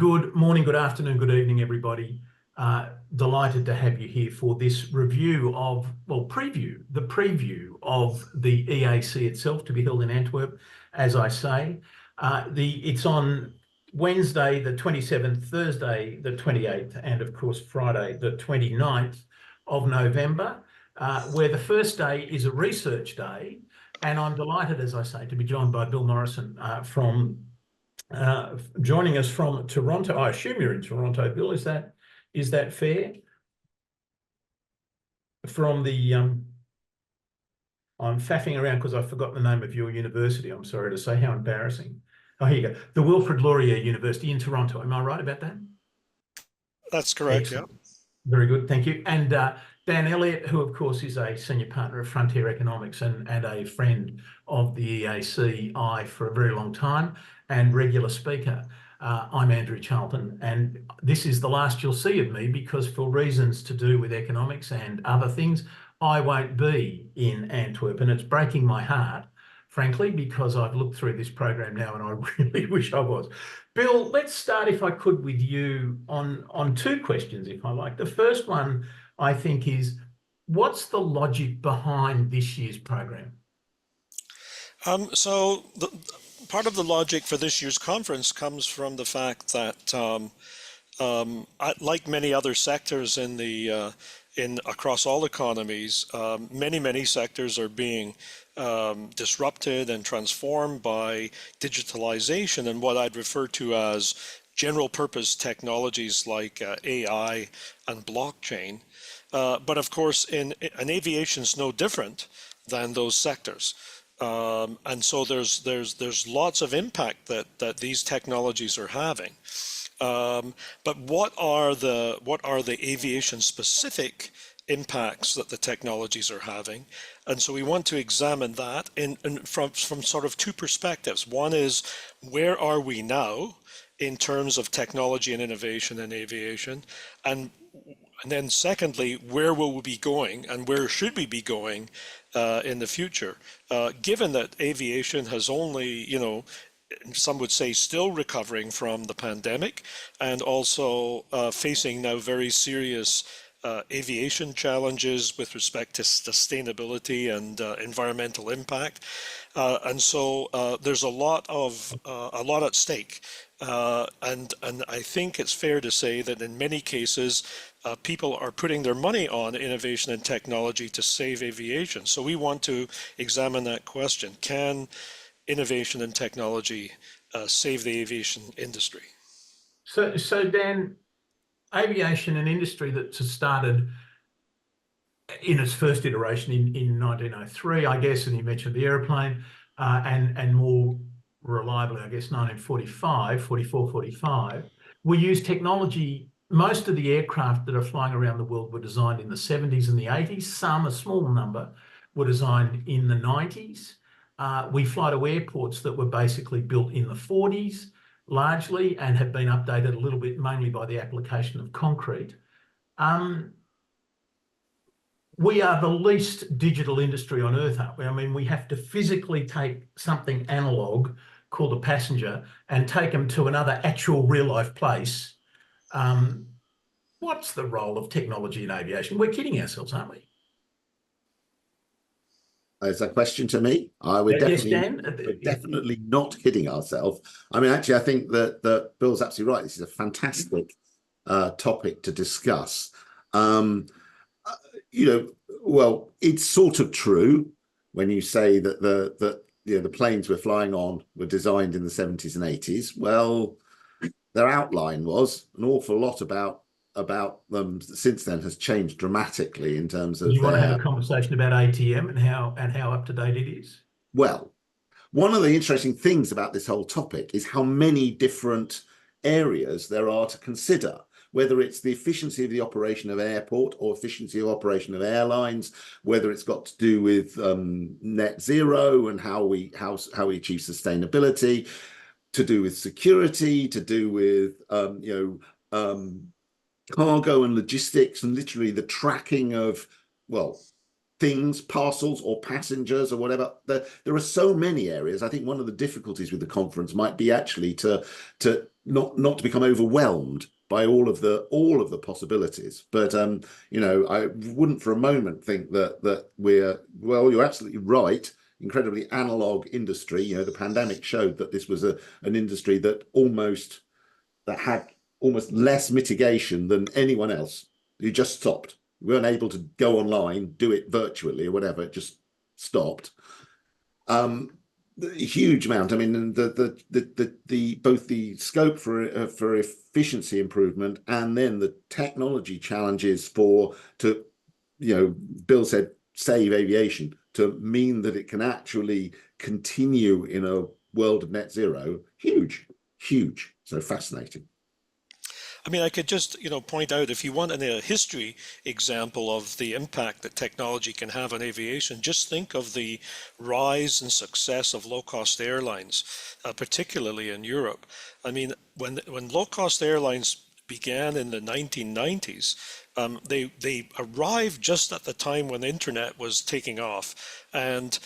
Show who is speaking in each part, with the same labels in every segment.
Speaker 1: Good morning, good afternoon, good evening, everybody. Delighted to have you here for this review of, well, preview of the EAC itself, to be held in Antwerp, as I say. It's on Wednesday, the 27th, Thursday, the 28th, and of course, Friday, the 29th of November, where the first day is a research day. And I'm delighted, as I say, to be joined by Bill Morrison joining us from Toronto. I assume you're in Toronto, Bill. Is that fair? From the I'm faffing around because I forgot the name of your university. I'm sorry to say. How embarrassing. Oh, here you go. The Wilfried Laurier University in Toronto. Am I right about that?
Speaker 2: That's correct.
Speaker 1: Excellent.
Speaker 2: Yeah.
Speaker 1: Very good. Thank you. And Dan Elliott, who of course is a senior partner of Frontier Economics and a friend of the EACI for a very long time and regular speaker. I'm Andrew Charlton, and this is the last you'll see of me because for reasons to do with economics and other things, I won't be in Antwerp, and it's breaking my heart, frankly, because I've looked through this program now and I really wish I was. Bill, let's start, if I could, with you on two questions, if I like. The first one, I think, is what's the logic behind this year's program?
Speaker 2: So part of the logic for this year's conference comes from the fact that, like many other sectors across all economies, many sectors are being disrupted and transformed by digitalization and what I'd refer to as general purpose technologies like AI and blockchain. But of course, and aviation's no different than those sectors. And so there's lots of impact that these technologies are having. But what are the aviation specific impacts that the technologies are having? And so we want to examine that from sort of two perspectives. One is, where are we now in terms of technology and innovation in aviation? And then secondly, where will we be going and where should we be going in the future? Given that aviation has only, some would say still recovering from the pandemic and also facing now very serious aviation challenges with respect to sustainability and environmental impact. And so there's a lot at stake. And I think it's fair to say that in many cases, people are putting their money on innovation and technology to save aviation. So we want to examine that question. Can innovation and technology save the aviation industry?
Speaker 1: So Dan, aviation and industry that started in its first iteration in 1903, I guess, and you mentioned the airplane, and more reliably, I guess, 1945, we used technology. Most of the aircraft that are flying around the world were designed in the 70s and the 80s. Some, a small number, were designed in the 90s. We fly to airports that were basically built in the 40s, largely, and have been updated a little bit, mainly by the application of concrete. We are the least digital industry on earth, aren't we? I mean, we have to physically take something analog called a passenger and take them to another actual real-life place. What's the role of technology in aviation? We're kidding ourselves, aren't we?
Speaker 3: Is that a question to me? I would definitely not kidding ourselves. I mean, actually, I think that Bill's absolutely right. This is a fantastic topic to discuss. Well, it's sort of true when you say that the planes we're flying on were designed in the 70s and 80s. Well, their outline was an awful lot about them since then has changed dramatically in terms of.
Speaker 1: You want to have a conversation about ATM and how up to date it is?
Speaker 3: Well, one of the interesting things about this whole topic is how many different areas there are to consider, whether it's the efficiency of the operation of airport or efficiency of operation of airlines, whether it's got to do with net zero and how we achieve sustainability, to do with security, to do with cargo and logistics and literally the tracking of, well, things, parcels or passengers or whatever. There are so many areas. I think one of the difficulties with the conference might be actually to not to become overwhelmed by all of the possibilities. But you know, I wouldn't for a moment think that we're, well, you're absolutely right, incredibly analog industry. You know, the pandemic showed that this was an industry that had almost less mitigation than anyone else. You just stopped. We weren't able to go online, do it virtually or whatever. It just stopped. The huge amount. I mean, the both the scope for efficiency improvement and then the technology challenges to, you know, Bill said, save aviation, to mean that it can actually continue in a world of net zero. Huge. So fascinating.
Speaker 2: I mean, I could just, you know, point out, if you want a history example of the impact that technology can have on aviation, just think of the rise and success of low-cost airlines, particularly in Europe. I mean, when low-cost airlines began in the 1990s, they arrived just at the time when the internet was taking off, and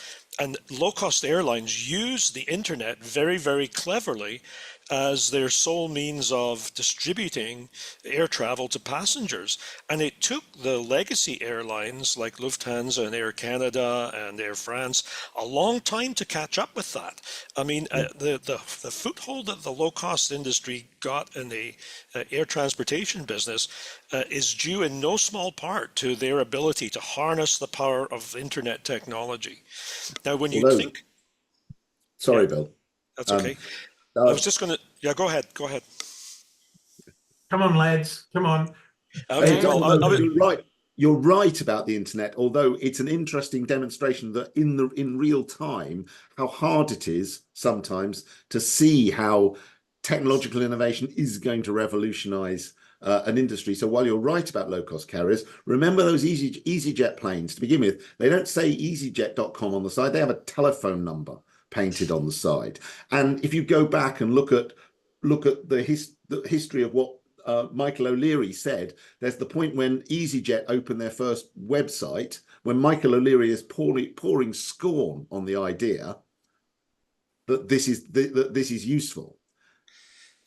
Speaker 2: low-cost airlines used the internet very, very cleverly as their sole means of distributing air travel to passengers. And it took the legacy airlines like Lufthansa and Air Canada and Air France a long time to catch up with that. I mean, the foothold that the low-cost industry got in the air transportation business is due in no small part to their ability to harness the power of internet technology. Now, when you think...
Speaker 3: Sorry,
Speaker 2: yeah,
Speaker 3: Bill.
Speaker 2: That's okay. I was just going to... Yeah, go ahead.
Speaker 1: Come on, lads. Come on.
Speaker 2: Okay,
Speaker 3: you're right. You're right about the internet, although it's an interesting demonstration that in real time, how hard it is sometimes to see how technological innovation is going to revolutionize an industry. So while you're right about low-cost carriers, remember those EasyJet planes to begin with. They don't say easyjet.com on the side. They have a telephone number painted on the side. And if you go back and look at the history of what Michael O'Leary said, there's the point when EasyJet opened their first website, when Michael O'Leary is pouring scorn on the idea that this is useful.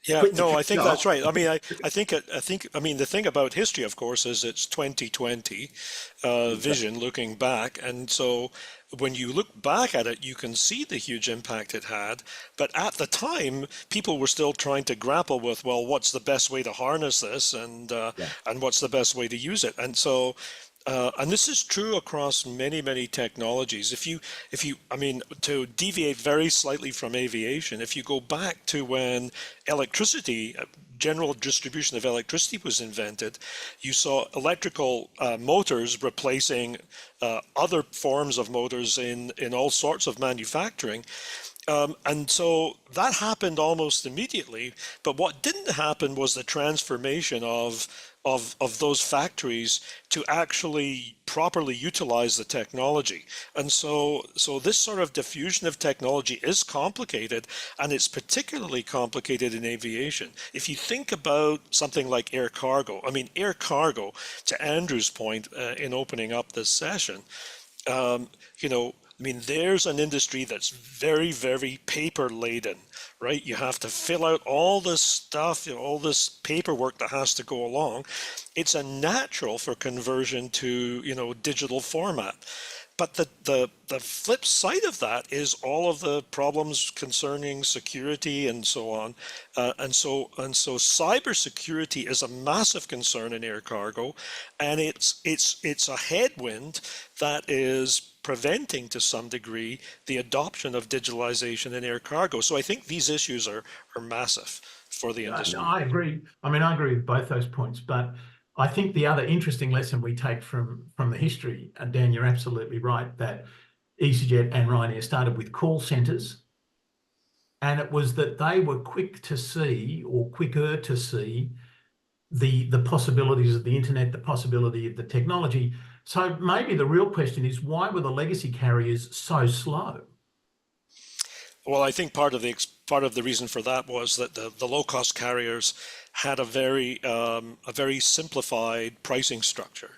Speaker 2: Yeah, no, I think that's right. I mean, I mean, the thing about history, of course, is it's 2020 vision looking back. And so when you look back at it, you can see the huge impact it had. But at the time, people were still trying to grapple with, well, what's the best way to harness this, and what's the best way to use it? And so, and this is true across many technologies. If you, I mean, to deviate very slightly from aviation, if you go back to when electricity, general distribution of electricity was invented, you saw electrical motors replacing other forms of motors in all sorts of manufacturing. And so that happened almost immediately. But what didn't happen was the transformation of those factories to actually properly utilize the technology. And so this sort of diffusion of technology is complicated, and it's particularly complicated in aviation. If you think about something like air cargo, I mean, air cargo, to Andrew's point in opening up this session, you know, I mean, there's an industry that's very paper laden, right? You have to fill out all this stuff, you know, all this paperwork that has to go along. It's a natural for conversion to, you know, digital format. But the flip side of that is all of the problems concerning security and so on. And so cybersecurity is a massive concern in air cargo, and it's a headwind that is preventing to some degree the adoption of digitalization in air cargo. So I think these issues are massive for the industry.
Speaker 1: No, I agree. I mean, I agree with both those points, but I think the other interesting lesson we take from the history, and Dan, you're absolutely right, that EasyJet and Ryanair started with call centres, and it was that they were quick to see, or quicker to see, the possibilities of the internet, the possibility of the technology. So maybe the real question is, why were the legacy carriers so slow?
Speaker 2: Well, I think part of the reason for that was that the low-cost carriers had a very simplified pricing structure.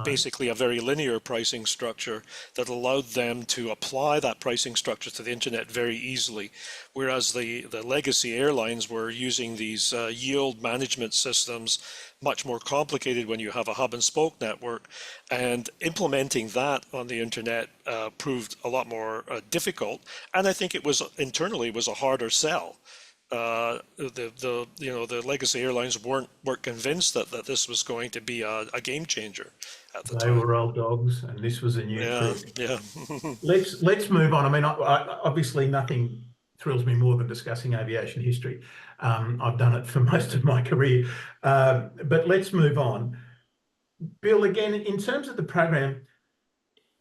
Speaker 2: basically a very linear pricing structure that allowed them to apply that pricing structure to the internet very easily, whereas the legacy airlines were using these yield management systems, much more complicated when you have a hub and spoke network, and implementing that on the internet proved a lot more difficult, and I think it was internally was a harder sell. The legacy airlines weren't convinced that this was going to be a game changer at the time.
Speaker 1: They were old dogs, and this was a new trick.
Speaker 2: Yeah.
Speaker 1: Let's move on. I mean, obviously, nothing thrills me more than discussing aviation history. I've done it for most of my career, but let's move on. Bill, again, in terms of the program,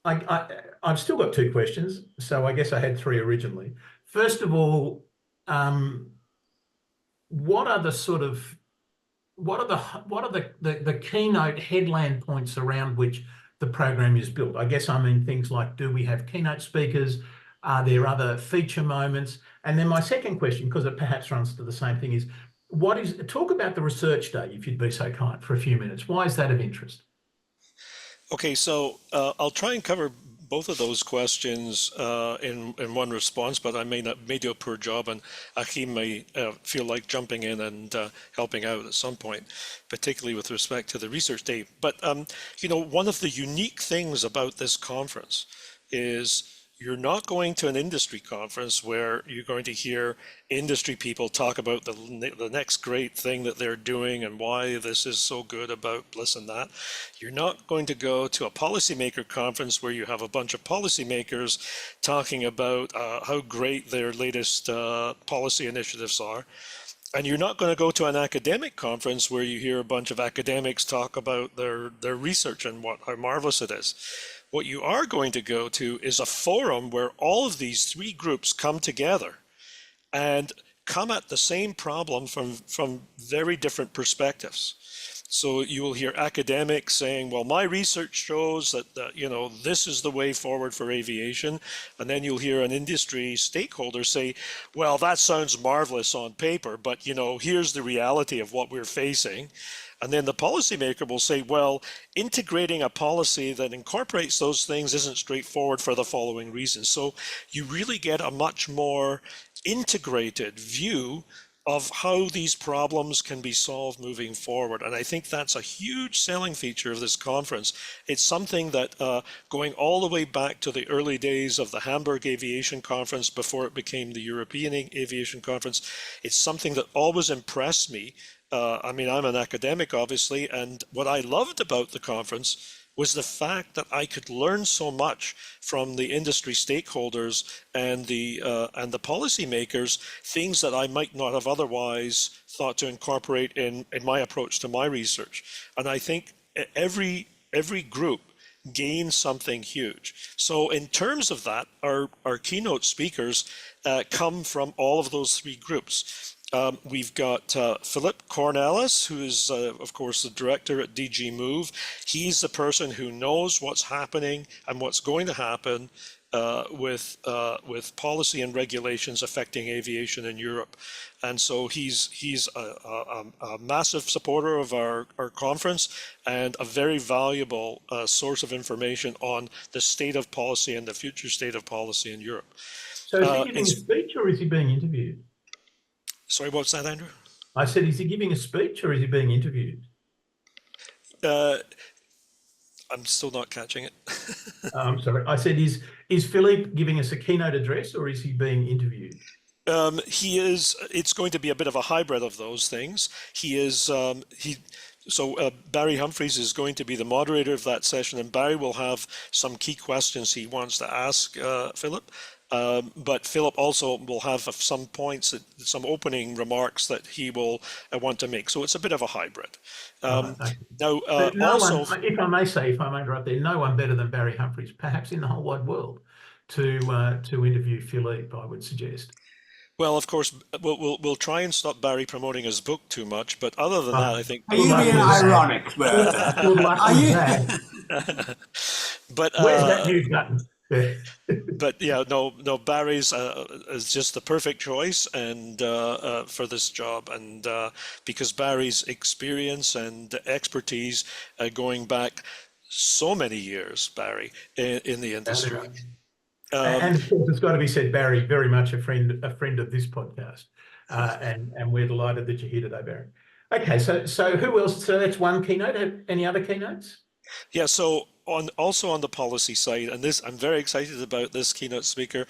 Speaker 1: I've still got two questions, so I guess I had three originally. First of all, what are the keynote headland points around which the program is built? I guess I mean things like, do we have keynote speakers? Are there other feature moments? And then my second question, because it perhaps runs to the same thing, is talk about the research day, if you'd be so kind, for a few minutes. Why is that of interest?
Speaker 2: Okay, so I'll try and cover both of those questions in one response, but I may do a poor job, and Achim may feel like jumping in and helping out at some point, particularly with respect to the research day. But one of the unique things about this conference is you're not going to an industry conference where you're going to hear industry people talk about the next great thing that they're doing and why this is so good about this and that. You're not going to go to a policymaker conference where you have a bunch of policymakers talking about how great their latest policy initiatives are. And you're not going to go to an academic conference where you hear a bunch of academics talk about their research and how marvelous it is. What you are going to go to is a forum where all of these three groups come together and come at the same problem from very different perspectives. So you will hear academics saying, well, my research shows that this is the way forward for aviation. And then you'll hear an industry stakeholder say, well, that sounds marvelous on paper, but here's the reality of what we're facing. And then the policymaker will say, well, integrating a policy that incorporates those things isn't straightforward for the following reasons. So you really get a much more integrated view of how these problems can be solved moving forward. And I think that's a huge selling feature of this conference. It's something that going all the way back to the early days of the Hamburg Aviation Conference before it became the European Aviation Conference, it's something that always impressed me. I mean, I'm an academic, obviously, and what I loved about the conference was the fact that I could learn so much from the industry stakeholders and the policymakers, things that I might not have otherwise thought to incorporate in my approach to my research. And I think every group gains something huge. So in terms of that, our keynote speakers come from all of those three groups. We've got Philip Cornelis, who is, of course, the director at DG Move. He's the person who knows what's happening and what's going to happen with policy and regulations affecting aviation in Europe. And so he's a massive supporter of our conference and a very valuable source of information on the state of policy and the future state of policy in Europe.
Speaker 1: So is he giving a speech or is he being interviewed?
Speaker 2: Sorry, what's that, Andrew?
Speaker 1: I said, is he giving a speech or is he being interviewed?
Speaker 2: I'm still not catching it.
Speaker 1: I'm sorry. I said, is Philippe giving us a keynote address or is he being interviewed?
Speaker 2: He is. It's going to be a bit of a hybrid of those things. He is. So Barry Humphries is going to be the moderator of that session, and Barry will have some key questions he wants to ask Philip. But Philip also will have some points, some opening remarks that he will want to make. So it's a bit of a hybrid. Now, also,
Speaker 1: if I may interrupt there, no one better than Barry Humphries, perhaps in the whole wide world, to interview Philippe, I would suggest.
Speaker 2: Well, of course, we'll try and stop Barry promoting his book too much. But other than that, I think.
Speaker 4: Are you being ironic?
Speaker 1: Good luck with that.
Speaker 2: But
Speaker 1: where's that new button?
Speaker 2: But yeah, no, Barry's is just the perfect choice and for this job, and because Barry's experience and expertise going back so many years, Barry, in the industry.
Speaker 1: And of course, it's got to be said, Barry, very much a friend of this podcast, and we're delighted that you're here today, Barry. Okay, so who else? So that's one keynote. Any other keynotes?
Speaker 2: Yeah, so also on the policy side, and this I'm very excited about this keynote speaker.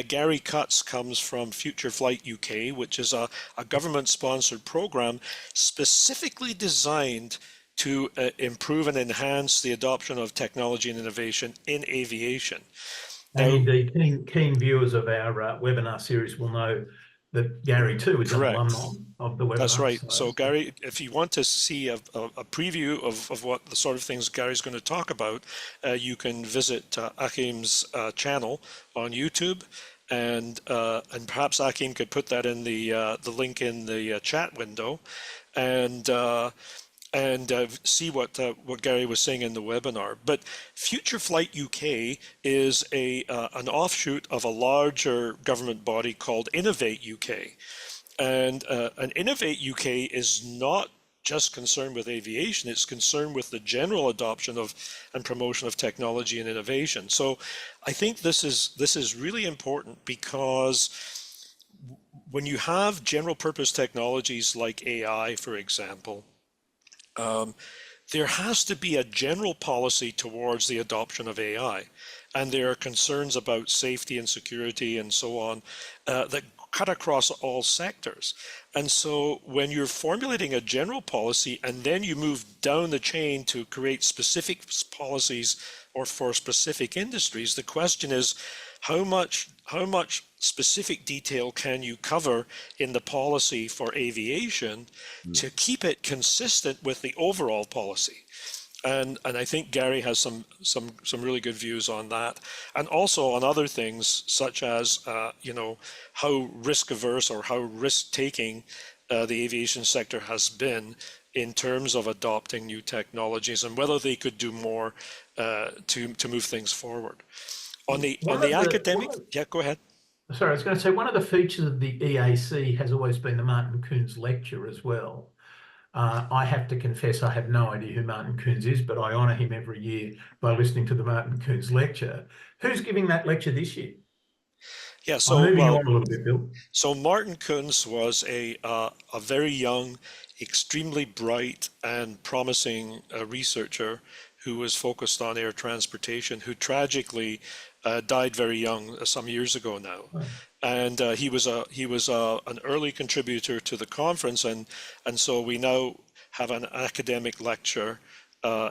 Speaker 2: Gary Cutts comes from Future Flight UK, which is a government-sponsored program specifically designed to improve and enhance the adoption of technology and innovation in aviation.
Speaker 1: And indeed, keen viewers of our webinar series will know that Gary too is an alumni of the webinar.
Speaker 2: That's right. So Gary, if you want to see a preview of what the sort of things Gary's going to talk about, you can visit Achim's channel on YouTube, and perhaps Achim could put that in the link in the chat window, and see what Gary was saying in the webinar. But Future Flight UK is an offshoot of a larger government body called Innovate UK. And Innovate UK is not just concerned with aviation, it's concerned with the general adoption of and promotion of technology and innovation. So I think this is really important, because when you have general purpose technologies like AI, for example, there has to be a general policy towards the adoption of AI, and there are concerns about safety and security and so on that cut across all sectors. And so when you're formulating a general policy and then you move down the chain to create specific policies or for specific industries, the question is, how much specific detail can you cover in the policy for aviation to keep it consistent with the overall policy? And I think Gary has some really good views on that, and also on other things such as how risk averse or how risk taking the aviation sector has been in terms of adopting new technologies, and whether they could do more to move things forward. On the academic, yeah, go ahead.
Speaker 1: Sorry, I was going to say, one of the features of the EAC has always been the Martin Coons lecture as well. I have to confess I have no idea who Martin Coons is, but I honour him every year by listening to the Martin Coons lecture. Who's giving that lecture this year?
Speaker 2: Yeah, so
Speaker 1: I'm moving you on a little bit, Bill.
Speaker 2: So Martin Coons was a very young, extremely bright and promising researcher who was focused on air transportation, who tragically died very young some years ago now. Oh. And he was an early contributor to the conference, and so we now have an academic lecture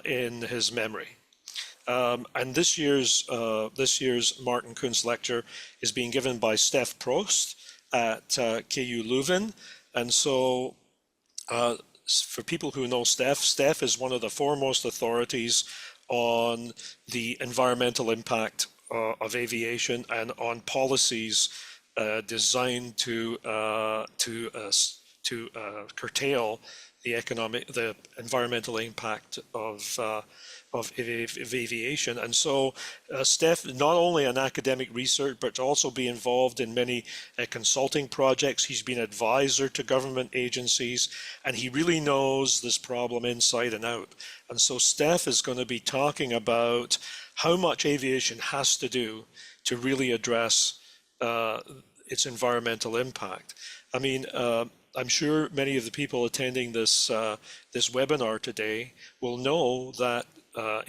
Speaker 2: in his memory. And this year's Martin Coons lecture is being given by Steph Prost at KU Leuven. And so for people who know Steph is one of the foremost authorities on the environmental impact of aviation and on policies designed to curtail the environmental impact of aviation. And so Steph, not only an academic research, but also be involved in many consulting projects. He's been advisor to government agencies, and he really knows this problem inside and out. And so Steph is going to be talking about how much aviation has to do to really address its environmental impact. I mean, I'm sure many of the people attending this webinar today will know that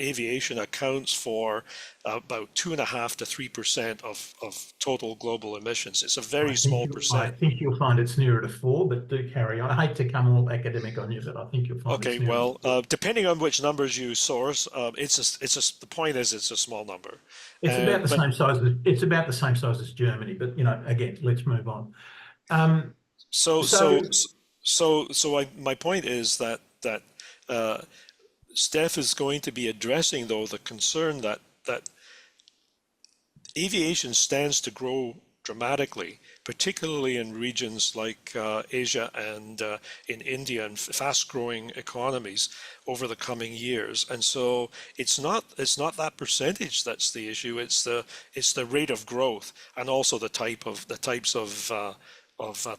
Speaker 2: aviation accounts for about 2.5% to 3% of total global emissions. It's a very small percent.
Speaker 1: I think you'll find it's nearer to 4%, but do carry on. I hate to come all academic on you, but I think you'll find.
Speaker 2: Okay, it's well, depending on which numbers you source, the point is it's a small number.
Speaker 1: It's about the same size. It's about the same size as Germany, but again, let's move on.
Speaker 2: My point is that Steph is going to be addressing, though, the concern that aviation stands to grow dramatically, particularly in regions like Asia and in India, and fast-growing economies over the coming years. And so it's not that percentage that's the issue. It's the rate of growth, and also the types of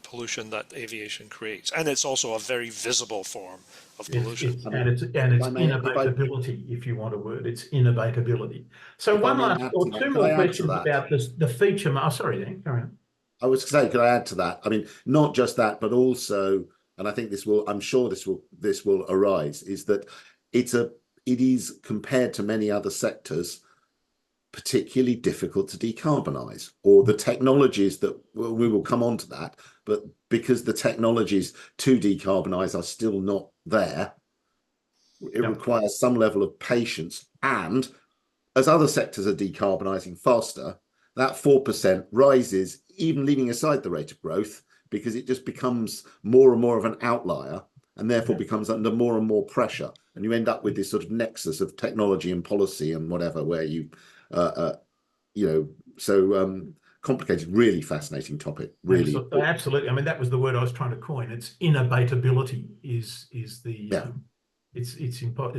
Speaker 2: pollution that aviation creates, and it's also a very visible form of pollution.
Speaker 1: It's innovatability, if you want a word. It's innovatability. So one last or two more questions about the feature. Oh, sorry, Dan, carry on.
Speaker 3: I was saying, could I add to that? I mean, not just that, but also, and I think I'm sure this will arise, is that it is, compared to many other sectors, particularly difficult to decarbonize, or the technologies that we will come on to that, but because the technologies to decarbonize are still not there, it requires some level of patience. And as other sectors are decarbonizing faster, that 4% rises, even leaving aside the rate of growth, because it just becomes more and more of an outlier, and therefore becomes under more and more pressure. And you end up with this sort of nexus of technology and policy and whatever, where you complicated, really fascinating topic. Really,
Speaker 1: absolutely. I mean, that was the word I was trying to coin. It's innovatability is the it's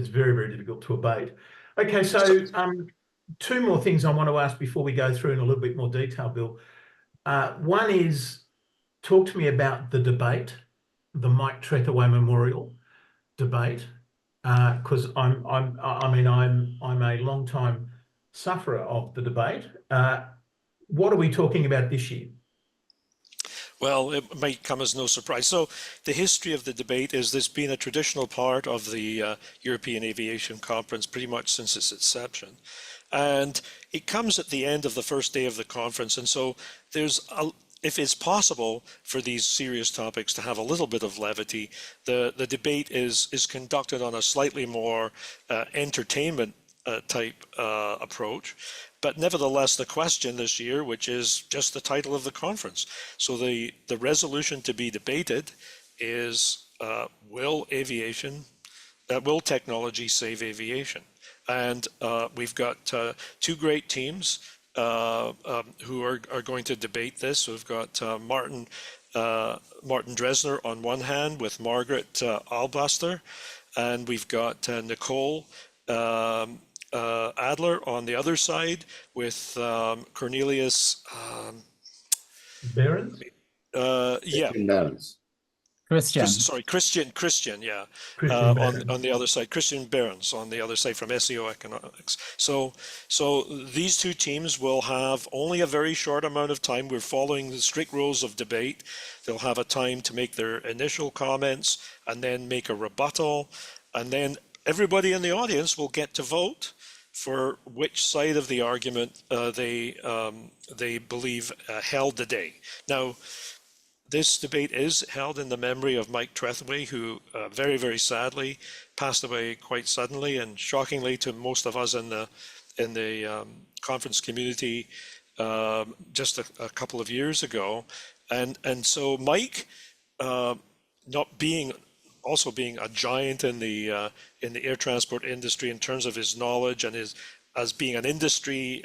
Speaker 1: very, very difficult to abate. Okay, so two more things I want to ask before we go through in a little bit more detail, Bill. One is, talk to me about the debate, the Mike Trethewey Memorial debate, because I'm a long time sufferer of the debate. What are we talking about this year?
Speaker 2: Well, it might come as no surprise. So the history of the debate is there's been a traditional part of the European Aviation Conference pretty much since its inception. And it comes at the end of the first day of the conference. And so if it's possible for these serious topics to have a little bit of levity, the debate is conducted on a slightly more entertainment type approach. But nevertheless, the question this year, which is just the title of the conference. So the resolution to be debated is, will technology save aviation? And we've got two great teams who are going to debate this. We've got Martin Dresner on one hand with Margaret Albaster, and we've got Nicole Adler on the other side with Cornelius
Speaker 1: Behrens?
Speaker 2: Christian, yeah. On the other side, Christian Behrens on the other side from SEO Economics. So these two teams will have only a very short amount of time. We're following the strict rules of debate. They'll have a time to make their initial comments and then make a rebuttal, and then everybody in the audience will get to vote for which side of the argument they believe held the day. Now, this debate is held in the memory of Mike Trethewey, who very, very sadly passed away quite suddenly and shockingly to most of us in the conference community just a couple of years ago. And so Mike, not being a giant in the air transport industry in terms of his knowledge and as being an industry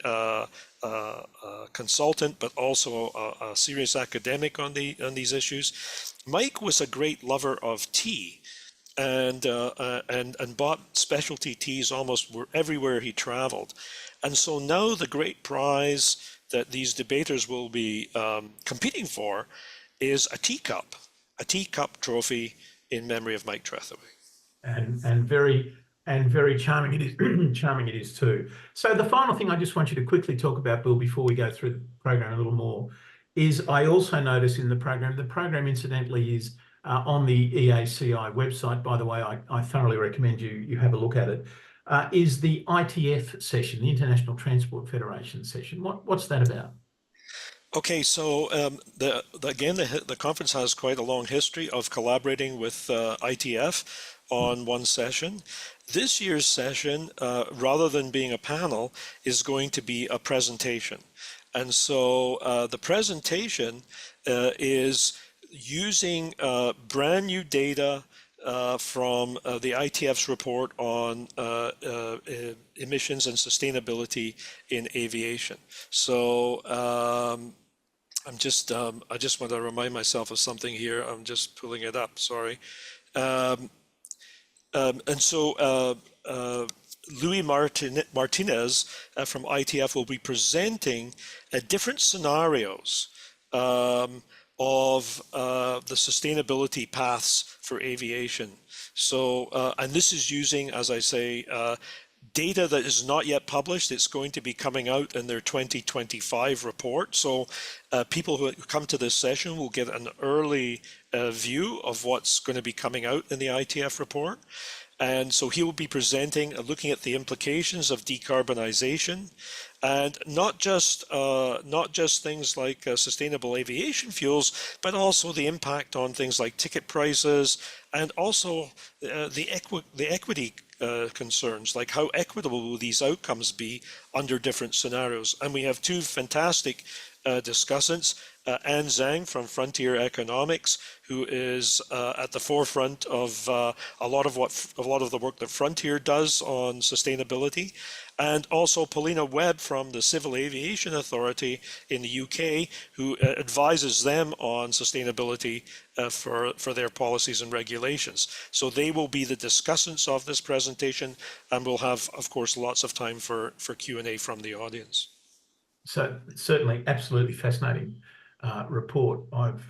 Speaker 2: consultant, but also a serious academic on these issues, Mike was a great lover of tea, and bought specialty teas almost everywhere he traveled. And so now the great prize that these debaters will be competing for is a teacup trophy in memory of Mike Trethewey. And
Speaker 1: very charming it is. Charming it is too. So the final thing I just want you to quickly talk about, Bill, before we go through the program a little more, is I also notice in the program incidentally is on the EACI website. By the way, I thoroughly recommend you have a look at it. Is the ITF session, the International Transport Federation session. What's that about?
Speaker 2: Okay, so the conference has quite a long history of collaborating with ITF on one session. This year's session, rather than being a panel, is going to be a presentation. And so the presentation is using brand new data from the ITF's report on emissions and sustainability in aviation. So I just want to remind myself of something here. I'm just pulling it up, sorry. And so Louis Martinez from ITF will be presenting different scenarios of the sustainability paths for aviation. So, and this is using, as I say, data that is not yet published. It's going to be coming out in their 2025 report. So people who come to this session will get an early view of what's going to be coming out in the ITF report. And so he will be presenting, looking at the implications of decarbonization, and not just things like sustainable aviation fuels, but also the impact on things like ticket prices, and also the equity concerns, like how equitable will these outcomes be under different scenarios. And we have two fantastic discussants, Anne Zhang from Frontier Economics, who is at the forefront of a lot of the work that Frontier does on sustainability, and also Paulina Webb from the Civil Aviation Authority in the UK, who advises them on sustainability for their policies and regulations. So they will be the discussants of this presentation, and we'll have, of course, lots of time for Q&A from the audience.
Speaker 1: So certainly, absolutely fascinating report I've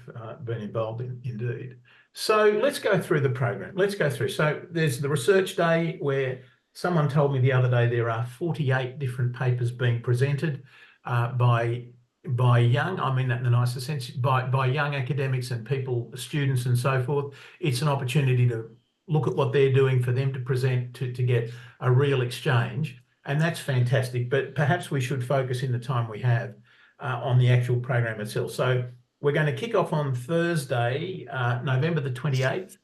Speaker 1: been involved in, indeed. So let's go through the program. Let's go through. So there's the research day, where someone told me the other day there are 48 different papers being presented by young, I mean that in the nicest sense, by young academics and people, students and so forth. It's an opportunity to look at what they're doing, for them to present, to get a real exchange. And that's fantastic, but perhaps we should focus in the time we have on the actual program itself. So we're going to kick off on Thursday, November the 28th,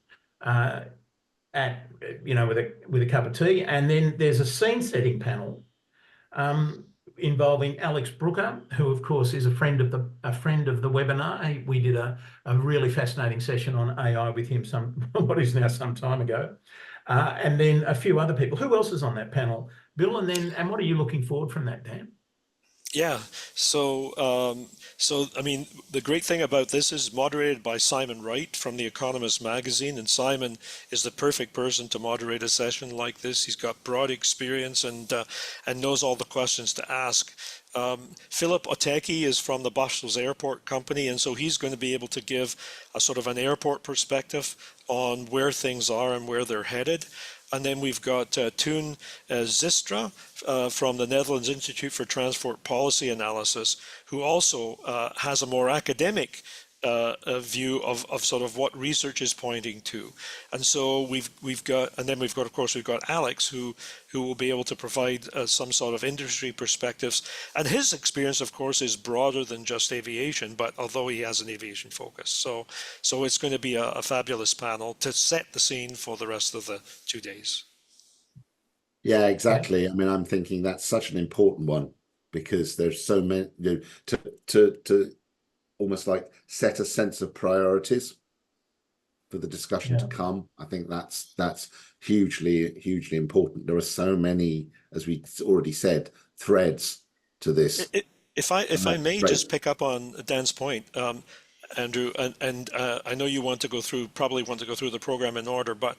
Speaker 1: at with a cup of tea, and then there's a scene setting panel involving Alex Brooker, who of course is a friend of the webinar. We did a really fascinating session on AI with him some time ago, and then a few other people. Who else is on that panel, Bill? And what are you looking forward from that, Dan?
Speaker 2: Yeah, so I mean, the great thing about this is moderated by Simon Wright from The Economist magazine, and Simon is the perfect person to moderate a session like this. He's got broad experience and knows all the questions to ask. Philip Oteki is from the Brussels Airport Company, and so he's going to be able to give a sort of an airport perspective on where things are and where they're headed. And then we've got Toon Zistra from the Netherlands Institute for Transport Policy Analysis, who also has a more academic view of sort of what research is pointing to. And so we've got of course Alex, who will be able to provide some sort of industry perspectives. And his experience, of course, is broader than just aviation, but although he has an aviation focus. So it's going to be a fabulous panel to set the scene for the rest of the 2 days.
Speaker 3: Yeah, exactly. I mean, I'm thinking that's such an important one, because there's so many, to almost like set a sense of priorities for the discussion to come. I think that's hugely important. There are so many, as we already said, threads to this.
Speaker 2: If I may just pick up on Dan's point, Andrew, and I know you probably want to go through the program in order, but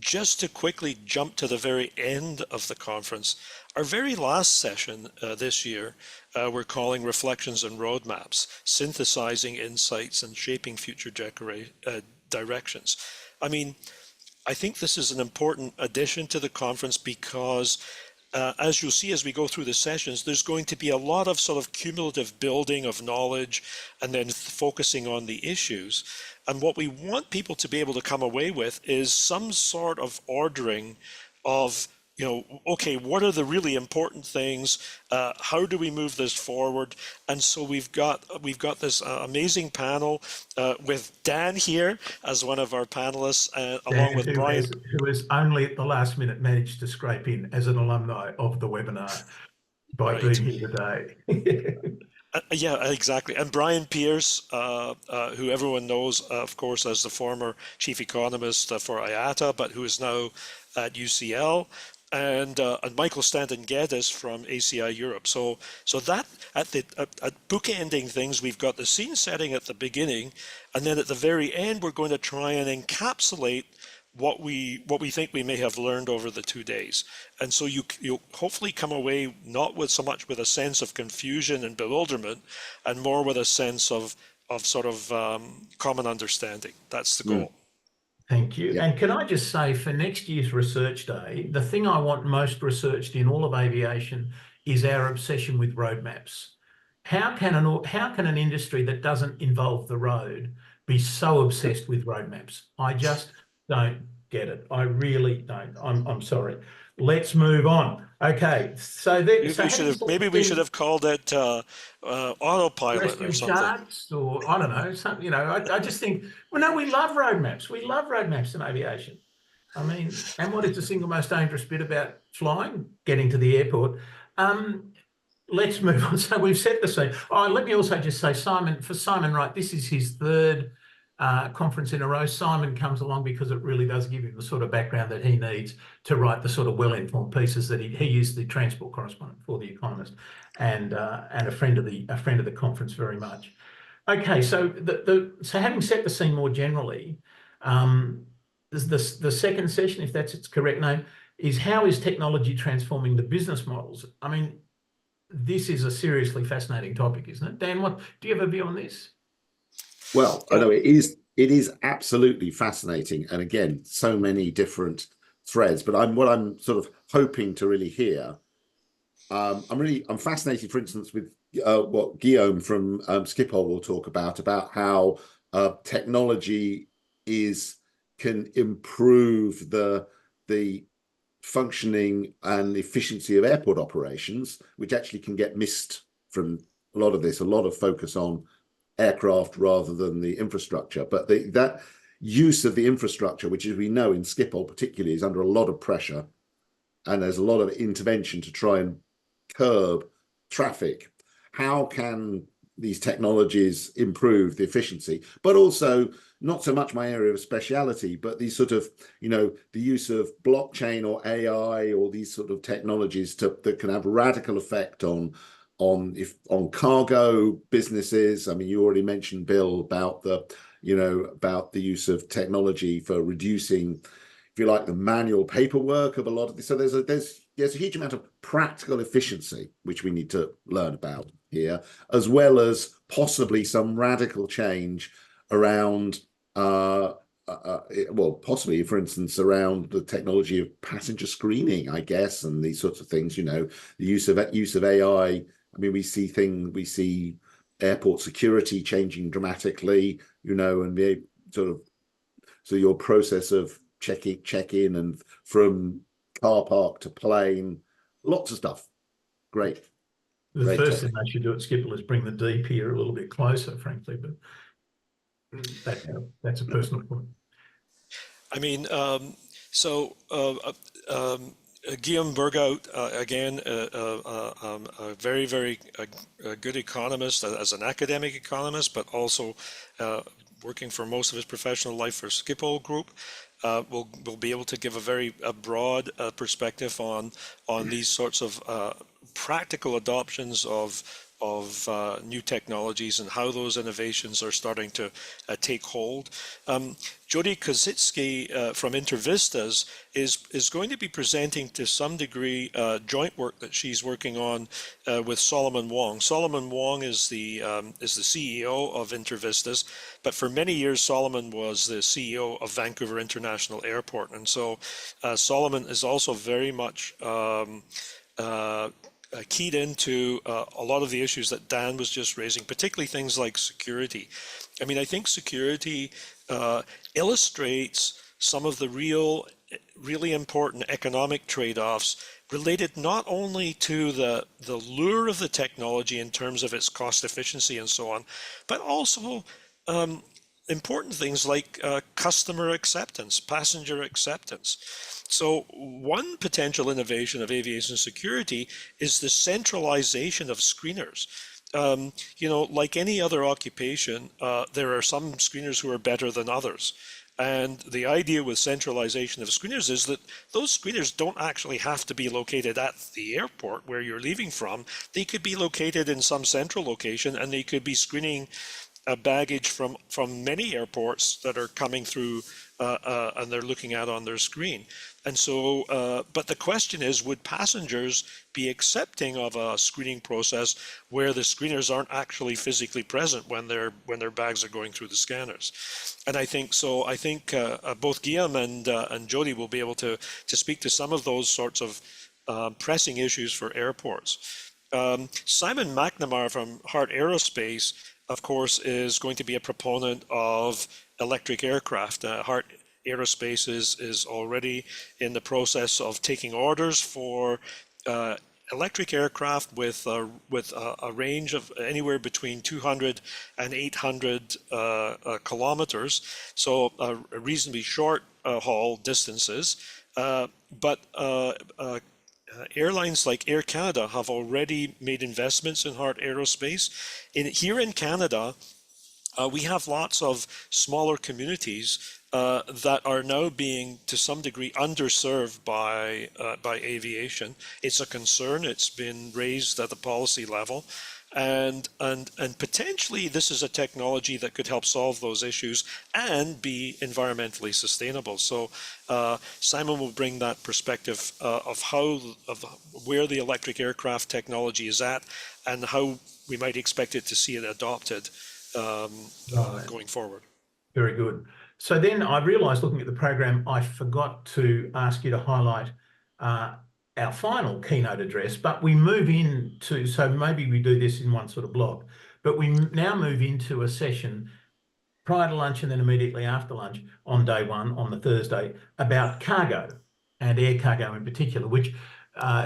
Speaker 2: just to quickly jump to the very end of the conference, our very last session this year, we're calling Reflections and Roadmaps, Synthesizing Insights and Shaping Future Directions. I mean, I think this is an important addition to the conference, because as you'll see as we go through the sessions, there's going to be a lot of sort of cumulative building of knowledge and then focusing on the issues. And what we want people to be able to come away with is some sort of ordering of, okay, what are the really important things? How do we move this forward? And so we've got this amazing panel with Dan here as one of our panelists, along with Brian,
Speaker 1: who has only at the last minute managed to scrape in as an alumni of the webinar by being here today.
Speaker 2: Yeah, exactly. And Brian Pierce, who everyone knows, of course, as the former chief economist for IATA, but who is now at UCL. And Michael Stanton-Geddes from ACI Europe. So that at bookending things, we've got the scene setting at the beginning, and then at the very end, we're going to try and encapsulate what we think we may have learned over the 2 days. And so you'll hopefully come away not with so much with a sense of confusion and bewilderment, and more with a sense of sort of common understanding. That's the goal.
Speaker 1: Thank you.
Speaker 3: Yeah.
Speaker 1: And can I just say, for next year's research day, the thing I want most researched in all of aviation is our obsession with roadmaps. How can an industry that doesn't involve the road be so obsessed with roadmaps? I just don't get it. I really don't. I'm sorry. Let's move on. Okay. So
Speaker 2: Maybe we should have called it autopilot or
Speaker 1: rescue
Speaker 2: something.
Speaker 1: sharks, or I don't know, something, you know, I just think, well, no, we love roadmaps. We love roadmaps in aviation. I mean, and what is the single most dangerous bit about flying? Getting to the airport. Let's move on. So we've set the scene. Oh, let me also just say, Simon Wright, this is his third conference in a row. Simon comes along because it really does give him the sort of background that he needs to write the sort of well-informed pieces that he used the transport correspondent for The Economist, and a friend of the conference very much. Okay, so so having set the scene more generally, the second session, if that's its correct name, is how is technology transforming the business models? I mean, this is a seriously fascinating topic, isn't it? Dan, do you have a view on this?
Speaker 3: Well, I know it is absolutely fascinating, and again, so many different threads. But what I'm sort of hoping to really hear. I'm fascinated, for instance, with what Guillaume from Schiphol will talk about how technology can improve the functioning and efficiency of airport operations, which actually can get missed from a lot of this. A lot of focus on aircraft rather than the infrastructure, but that use of the infrastructure, which, as we know in Schiphol particularly, is under a lot of pressure, and there's a lot of intervention to try and curb traffic. How can these technologies improve the efficiency, but also not so much my area of speciality, but these sort of, the use of blockchain or AI or these sort of technologies that can have a radical effect on cargo businesses. I mean, you already mentioned, Bill, about the use of technology for reducing, if you like, the manual paperwork of a lot of this. So there's a huge amount of practical efficiency which we need to learn about here, as well as possibly some radical change around possibly, for instance, around the technology of passenger screening, I guess, and these sorts of things. The use of AI. I mean, we see airport security changing dramatically, and the so your process of check-in and from car park to plane, lots of stuff. Great.
Speaker 1: The first thing they should do at Schiphol is bring the deep here a little bit closer, frankly, but that's a personal point.
Speaker 2: I mean, Guillaume Bergout, again, a very, very good economist as an academic economist, but also working for most of his professional life for Schiphol Group, will be able to give a very broad perspective on these sorts of practical adoptions of new technologies and how those innovations are starting to take hold. Jody Kozitsky from Intervistas is going to be presenting to some degree joint work that she's working on with Solomon Wong. Solomon Wong is the CEO of Intervistas, but for many years Solomon was the CEO of Vancouver International Airport, and so Solomon is also very much keyed into a lot of the issues that Dan was just raising, particularly things like security. I mean, I think security illustrates some of the really important economic trade-offs related not only to the lure of the technology in terms of its cost efficiency and so on, but also important things like customer acceptance, passenger acceptance. So one potential innovation of aviation security is the centralization of screeners. Like any other occupation, there are some screeners who are better than others. And the idea with centralization of screeners is that those screeners don't actually have to be located at the airport where you're leaving from. They could be located in some central location, and they could be screening baggage from many airports that are coming through and they're looking at on their screen. And so, but the question is, would passengers be accepting of a screening process where the screeners aren't actually physically present when their bags are going through the scanners? And I think so. I think both Guillaume and Jody will be able to speak to some of those sorts of pressing issues for airports. Simon McNamara from Hart Aerospace, of course, is going to be a proponent of electric aircraft. Hart Aerospace is already in the process of taking orders for electric aircraft with a range of anywhere between 200 and 800 kilometers, so reasonably short haul distances. But airlines like Air Canada have already made investments in Hart Aerospace. Here in Canada, we have lots of smaller communities that are now being, to some degree, underserved by aviation. It's a concern. It's been raised at the policy level. And potentially this is a technology that could help solve those issues and be environmentally sustainable. So Simon will bring that perspective of where the electric aircraft technology is at and how we might expect it to see it adopted going forward.
Speaker 1: Very good. So then I realised, looking at the program, I forgot to ask you to highlight our final keynote address, but we move into, so maybe we do this in one sort of block, but we now move into a session prior to lunch and then immediately after lunch on day one, on the Thursday, about cargo and air cargo in particular, which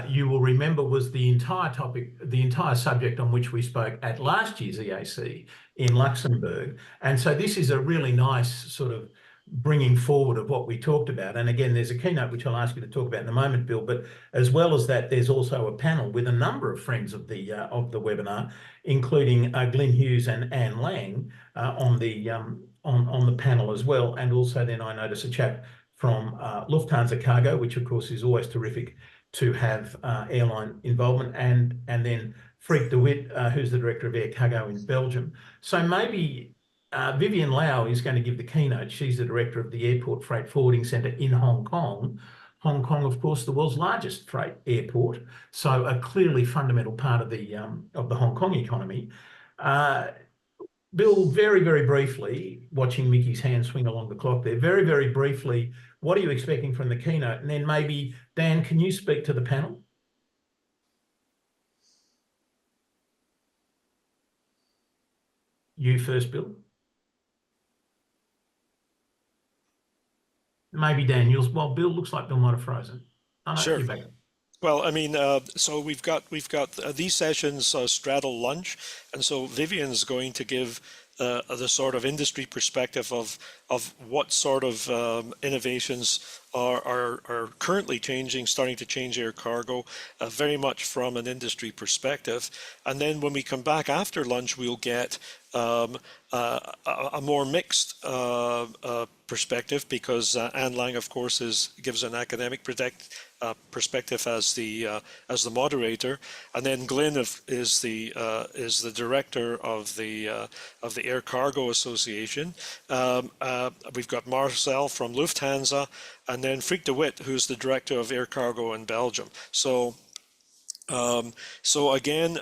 Speaker 1: you will remember was the entire topic, the entire subject on which we spoke at last year's EAC in Luxembourg. And so this is a really nice sort of bringing forward of what we talked about. And again, there's a keynote which I'll ask you to talk about in a moment, Bill, but as well as that, there's also a panel with a number of friends of the webinar, including Glyn Hughes and Anne Lang on the panel as well. And also then I notice a chap from Lufthansa Cargo, which of course is always terrific to have airline involvement, and then Freek de Wit, who's the director of Air Cargo in Belgium. So maybe Vivian Lau is going to give the keynote. She's the director of the Airport Freight Forwarding Centre in Hong Kong. Hong Kong, of course, the world's largest freight airport, so a clearly fundamental part of the Hong Kong economy. Bill, very, very briefly, watching Mickey's hand swing along the clock there, very, very briefly, what are you expecting from the keynote? And then maybe, Dan, can you speak to the panel? You first, Bill. Maybe Dan, well, Bill, looks like Bill might have frozen. Oh, no,
Speaker 2: Sure.
Speaker 1: you're back.
Speaker 2: Well, I mean, so we've got these sessions straddle lunch, and so Vivian's going to give the sort of industry perspective of what sort of innovations are currently starting to change air cargo, very much from an industry perspective. And then when we come back after lunch, we'll get a more mixed perspective, because Anne Lang, of course, gives an academic perspective as the moderator, and then Glyn is the director of the Air Cargo Association. We've got Marcel from Lufthansa, and then Freek de Wit, who's the director of Air Cargo in Belgium. So again,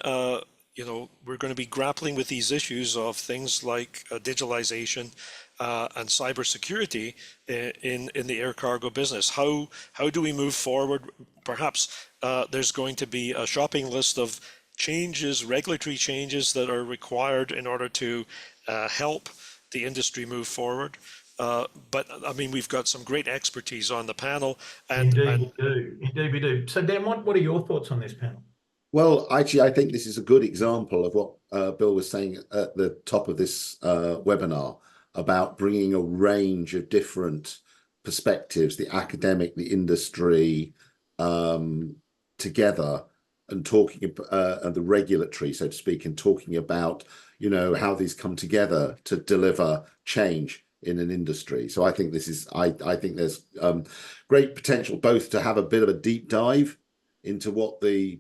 Speaker 2: you know, we're going to be grappling with these issues of things like digitalization and cybersecurity in the air cargo business. How do we move forward? Perhaps there's going to be a shopping list of changes, regulatory changes that are required in order to help the industry move forward. But I mean, we've got some great expertise on the panel.
Speaker 1: Indeed we do. So Dan, what are your thoughts on this panel?
Speaker 3: Well, actually, I think this is a good example of what Bill was saying at the top of this webinar about bringing a range of different perspectives, the academic, the industry, together, and talking and the regulatory, so to speak, and talking about, you know, how these come together to deliver change in an industry. So I think this is, I think there's great potential both to have a bit of a deep dive into what the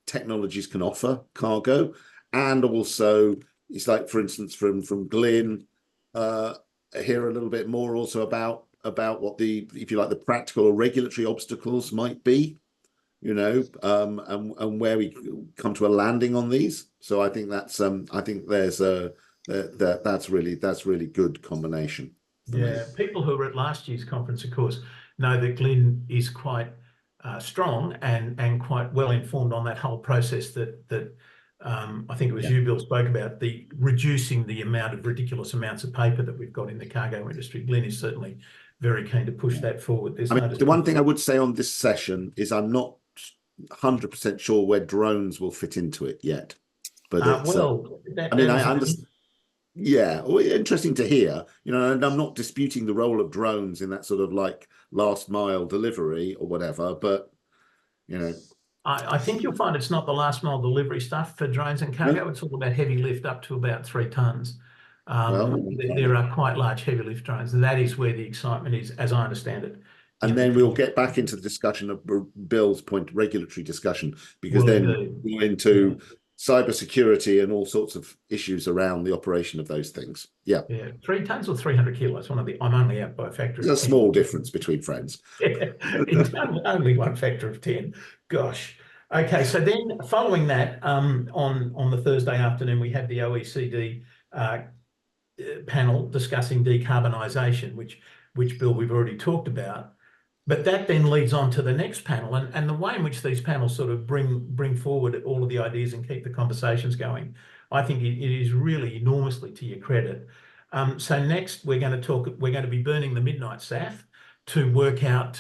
Speaker 3: technologies can offer cargo, and also it's like, for instance, from Glyn, hear a little bit more also about about what the, if you like, the practical or regulatory obstacles might be, you know, and where we come to a landing on these. So I think that's I think there's a that's really good combination.
Speaker 1: Yeah, people who were at last year's conference, of course, know that Glyn is quite strong and quite well informed on that whole process that I think it was you, Bill, spoke about, the reducing the amount of ridiculous amounts of paper that we've got in the cargo industry. Glyn is certainly very keen to push that forward.
Speaker 3: I mean, the one thing I would say on this session is I'm not 100% sure where drones will fit into it yet. But it's, I mean, I understand. Yeah, well, interesting to hear, you know, and I'm not disputing the role of drones in that sort of like last mile delivery or whatever, but, you know.
Speaker 1: I think you'll find it's not the last mile delivery stuff for drones and cargo. It's all about heavy lift up to about 3 tons. There are quite large heavy lift drones, and that is where the excitement is, as I understand it.
Speaker 3: And then we'll get back into the discussion of Bill's point, regulatory discussion, because then we'll go into cybersecurity and all sorts of issues around the operation of those things. Yeah.
Speaker 1: 3 tons or 300 kilos. I'm only out by a factor of 10.
Speaker 3: There's a small difference between friends.
Speaker 1: It's only one factor of 10. Gosh. Okay, so then following that, on the Thursday afternoon, we have the OECD panel discussing decarbonisation, which Bill, we've already talked about. But that then leads on to the next panel, and the way in which these panels sort of bring forward all of the ideas and keep the conversations going, I think it is really enormously to your credit. So next we're going to be burning the midnight SAF to work out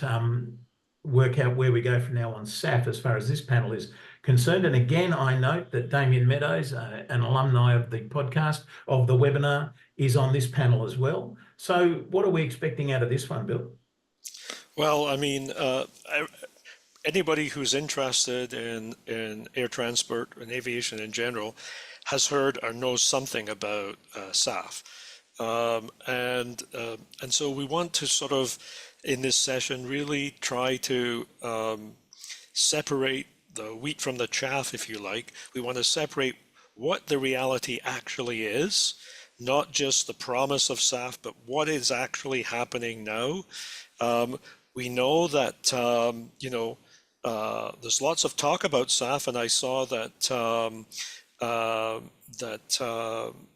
Speaker 1: where we go from now on SAF as far as this panel is concerned. And again, I note that Damien Meadows, an alumni of the podcast, of the webinar, is on this panel as well. So what are we expecting out of this one, Bill?
Speaker 2: Well, I mean, anybody who's interested in air transport and aviation in general has heard or knows something about SAF. And so we want to sort of, in this session, really try to separate the wheat from the chaff, if you like. We want to separate what the reality actually is, not just the promise of SAF, but what is actually happening now. We know that, there's lots of talk about SAF, and I saw that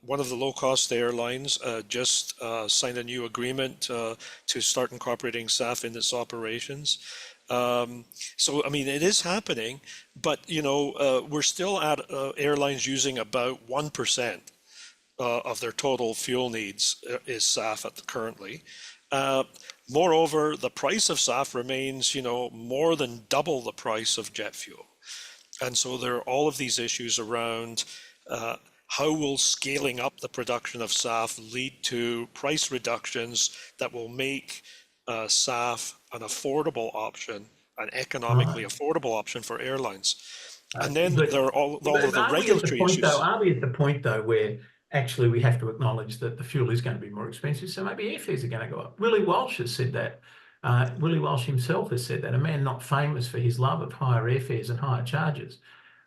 Speaker 2: one of the low-cost airlines just signed a new agreement to start incorporating SAF in its operations. So, I mean, it is happening, but, we're still at airlines using about 1% of their total fuel needs is SAF currently. Moreover, the price of SAF remains, more than double the price of jet fuel. And so there are all of these issues around how will scaling up the production of SAF lead to price reductions that will make SAF an affordable option, an economically affordable option for airlines. And then there are all of the regulatory issues.
Speaker 1: Are we at the point, though, where actually we have to acknowledge that the fuel is going to be more expensive, so maybe airfares are going to go up? Willie Walsh has said that. Willie Walsh himself has said that, a man not famous for his love of higher airfares and higher charges.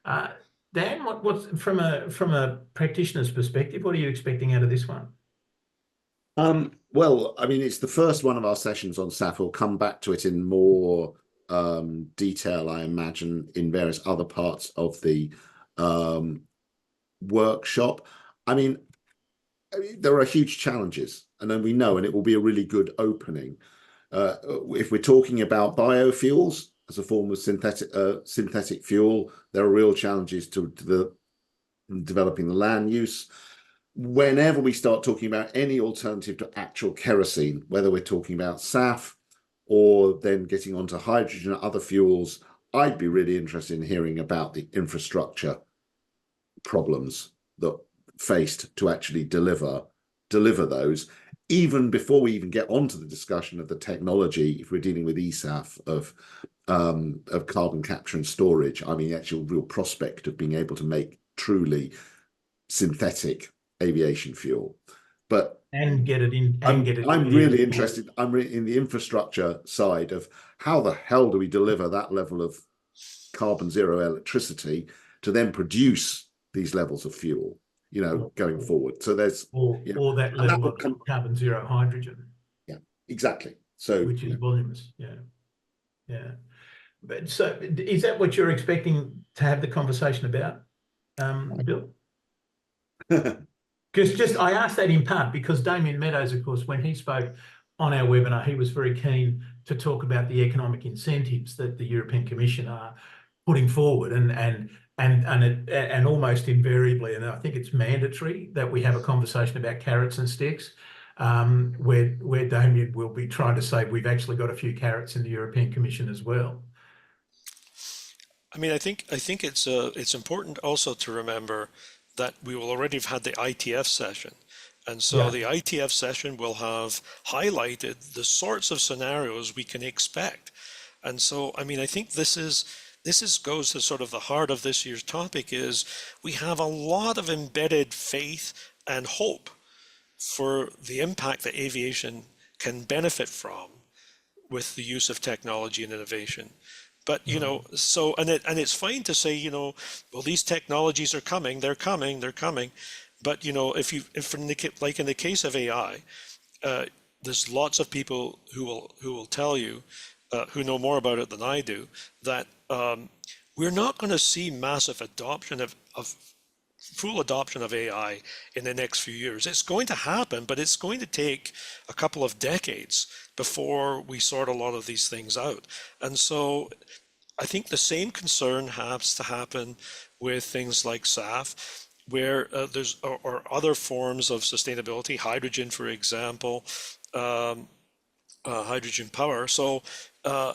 Speaker 1: Dan, what's from a practitioner's perspective, what are you expecting out of this one?
Speaker 3: Well, I mean, it's the first one of our sessions on SAF. We'll come back to it in more detail, I imagine, in various other parts of the workshop. I mean, there are huge challenges, and then we know, and it will be a really good opening. If we're talking about biofuels as a form of synthetic fuel, there are real challenges to developing the land use. Whenever we start talking about any alternative to actual kerosene, whether we're talking about SAF or then getting onto hydrogen and other fuels, I'd be really interested in hearing about the infrastructure problems that faced to actually deliver those, even before we even get onto the discussion of the technology. If we're dealing with ESAF of carbon capture and storage, I mean, the actual real prospect of being able to make truly synthetic aviation fuel, but
Speaker 1: and get it in.
Speaker 3: I'm really interested. I'm in the infrastructure side of how the hell do we deliver that level of carbon zero electricity to then produce these levels of fuel, going forward. So there's
Speaker 1: or that level of carbon zero hydrogen.
Speaker 3: Yeah, exactly. So,
Speaker 1: which is voluminous. Yeah, yeah. But so, is that what you're expecting to have the conversation about, Bill? Because I asked that in part because Damien Meadows, of course, when he spoke on our webinar, he was very keen to talk about the economic incentives that the European Commission are putting forward, and almost invariably, and I think it's mandatory that we have a conversation about carrots and sticks, where Damien will be trying to say we've actually got a few carrots in the European Commission as well.
Speaker 2: I mean, I think it's important also to remember that we will already have had the ITF session. And so the ITF session will have highlighted the sorts of scenarios we can expect. And so, I mean, I think this goes to sort of the heart of this year's topic is we have a lot of embedded faith and hope for the impact that aviation can benefit from with the use of technology and innovation. But, you know, so, and it's fine to say, you know, well, these technologies are coming, they're coming. But, you know, if like in the case of AI, there's lots of people who will tell you, who know more about it than I do, that we're not going to see massive adoption of full adoption of AI in the next few years. It's going to happen, but it's going to take a couple of decades before we sort a lot of these things out. And so I think the same concern has to happen with things like SAF, where there's or other forms of sustainability, hydrogen, for example, hydrogen power. So,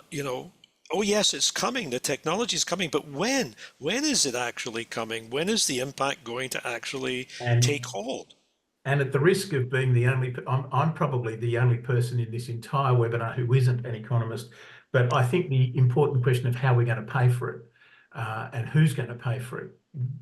Speaker 2: you know, oh yes, it's coming, the technology is coming, but when? When is it actually coming? When is the impact going to actually take hold?
Speaker 1: And at the risk of being the only, I'm probably the only person in this entire webinar who isn't an economist, but I think the important question of how we're going to pay for it and who's going to pay for it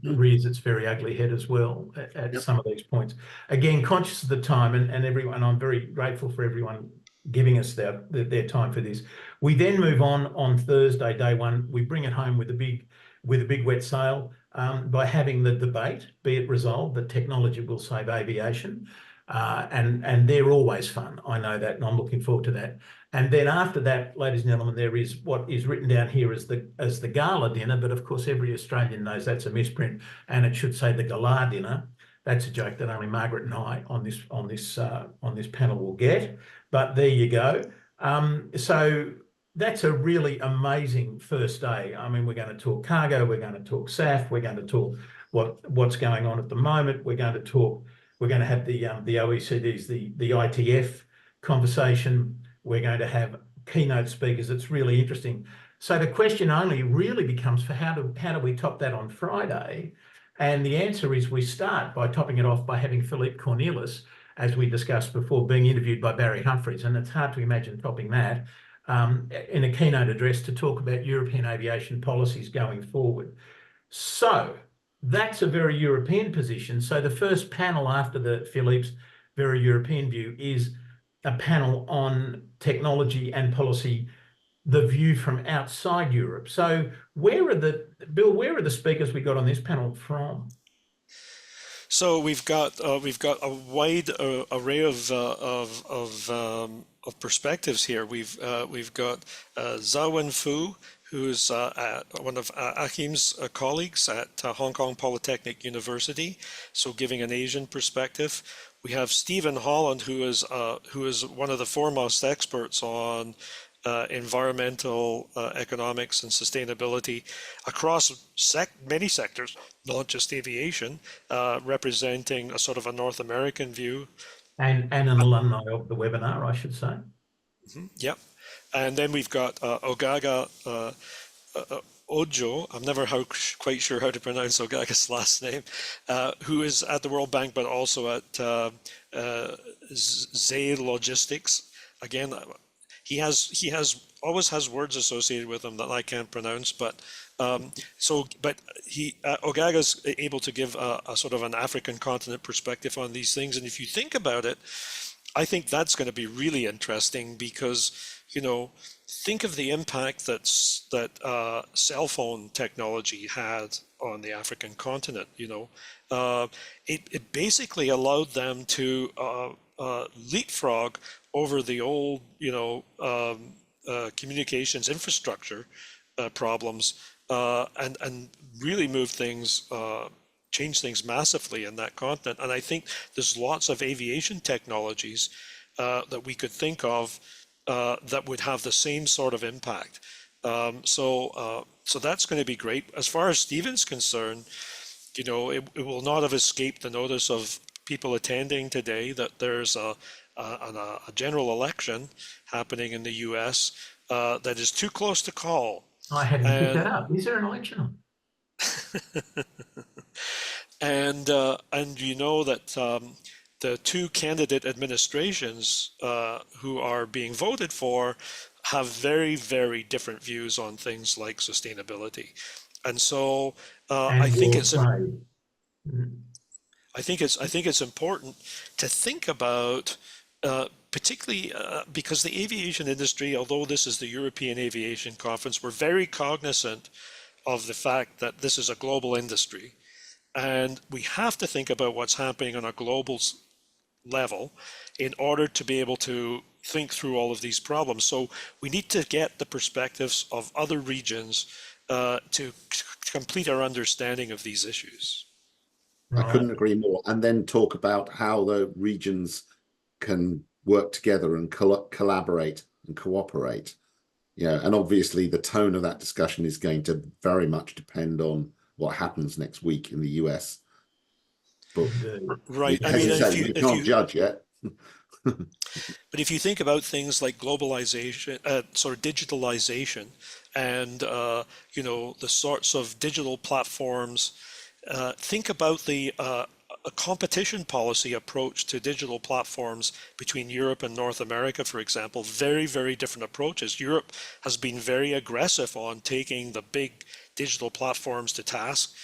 Speaker 1: rears its very ugly head as well at some of these points. Again, conscious of the time, and everyone, I'm very grateful for everyone giving us their time for this. We then move on Thursday, day one. We bring it home with a big wet sail by having the debate, be it resolved that technology will save aviation. And they're always fun. I know that, and I'm looking forward to that. And then after that, ladies and gentlemen, there is what is written down here as the gala dinner, but of course every Australian knows that's a misprint, and it should say the gala dinner. That's a joke that only Margaret and I on this panel will get. But there you go. So that's a really amazing first day. I mean, we're going to talk cargo, we're going to talk SAF, we're going to talk what's going on at the moment. We're going to have the OECD's, the ITF conversation. We're going to have keynote speakers. It's really interesting. So the question only really becomes for how do we top that on Friday? And the answer is we start by topping it off by having Philippe Cornelis, as we discussed before, being interviewed by Barry Humphries. And it's hard to imagine topping that in a keynote address to talk about European aviation policies going forward. So that's a very European position. So the first panel after the Philippe's very European view is a panel on technology and policy, the view from outside Europe. So where are the speakers we got on this panel from?
Speaker 2: So we've got a wide array of perspectives here. We've got Zawen Fu, who's one of Achim's colleagues at Hong Kong Polytechnic University, so giving an Asian perspective. We have Stephen Holland, who is one of the foremost experts on environmental economics and sustainability across many sectors, not just aviation, representing a sort of a North American view.
Speaker 1: And an alumni of the webinar, I should say.
Speaker 2: Yep. And then we've got Ogaga Ojo, I'm never quite sure how to pronounce Ogaga's last name, who is at the World Bank, but also at Zay Logistics. Again, he always has words associated with him that I can't pronounce, but Ogaga's able to give a sort of an African continent perspective on these things. And if you think about it, I think that's going to be really interesting because, you know, think of the impact that cell phone technology had on the African continent. It basically allowed them to leapfrog over the old, communications infrastructure problems and really move things, change things massively in that continent. And I think there's lots of aviation technologies that we could think of that would have the same sort of impact. So that's going to be great. As far as Stephen's concerned, it will not have escaped the notice of people attending today that there's a general election happening in the US that is too close to call.
Speaker 1: I hadn't picked that up. Is there an election on?
Speaker 2: And you know that the two candidate administrations who are being voted for have very, very different views on things like sustainability. And so I think it's important to think about, particularly because the aviation industry, although this is the European Aviation Conference, we're very cognizant of the fact that this is a global industry. And we have to think about what's happening on a global level in order to be able to think through all of these problems. So we need to get the perspectives of other regions to complete our understanding of these issues.
Speaker 3: I couldn't agree more. And then talk about how the regions can work together and collaborate and cooperate. And obviously the tone of that discussion is going to very much depend on what happens next week in the US. But
Speaker 2: right.
Speaker 3: I mean, you can't judge yet.
Speaker 2: But if you think about things like globalization, sort of digitalization, and the sorts of digital platforms, think about the a competition policy approach to digital platforms between Europe and North America, for example. Very, very different approaches. Europe has been very aggressive on taking the big digital platforms to task.